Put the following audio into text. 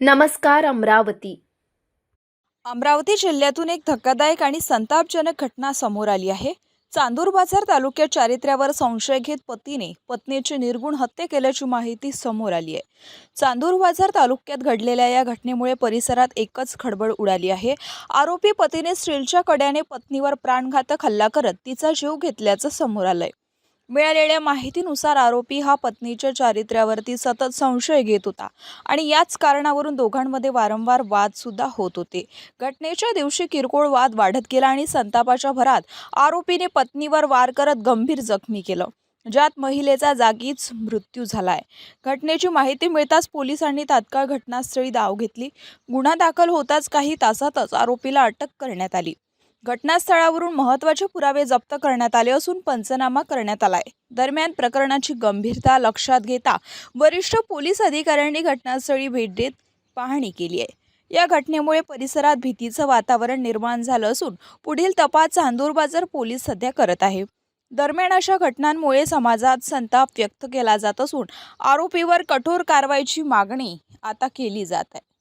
नमस्कार अमरावती. अमरावती जिल्ह्यातून एक धक्कादायक आणि संतापजनक घटना समोर आली आहे. चांदूर बाजार तालुक्यात चारित्र्यावर संशय घेत पतीने पत्नीची निर्गुण हत्या केल्याची माहिती समोर आली आहे. चांदूर बाजार तालुक्यात घडलेल्या या घटनेमुळे परिसरात एकच खळबळ उडाली आहे. आरोपी पतीने स्टीलच्या कड्याने पत्नीवर प्राणघातक हल्ला करत तिचा जीव घेतल्याचं समोर आलंय. मिळालेल्या माहितीनुसार आरोपी हा पत्नीच्या चारित्र्यावरती सतत संशय घेत होता आणि याच कारणावरून दोघांमध्ये वारंवार वाद सुद्धा होत होते. घटनेच्या दिवशी किरकोळ वाद वाढत गेला आणि संतापाच्या भरात आरोपीने पत्नीवर वार करत गंभीर जखमी केलं, ज्यात महिलेचा जागीच मृत्यू झालाय. घटनेची माहिती मिळताच पोलिसांनी तात्काळ घटनास्थळी धाव घेतली. गुन्हा दाखल होताच काही तासातच आरोपीला अटक करण्यात आली. घटनास्थळावरून महत्त्वाचे पुरावे जप्त करण्यात आले असून पंचनामा करण्यात आलाय. दरम्यान प्रकरणाची गंभीरता लक्षात घेता वरिष्ठ पोलीस अधिकाऱ्यांनी घटनास्थळी भेट देत पाहणी केली आहे. या घटनेमुळे परिसरात भीतीचं वातावरण निर्माण झालं असून पुढील तपास चांदूर बाजार पोलीस सध्या करत आहे. दरम्यान अशा घटनांमुळे समाजात संताप व्यक्त केला जात असून आरोपीवर कठोर कारवाईची मागणी आता केली जात आहे.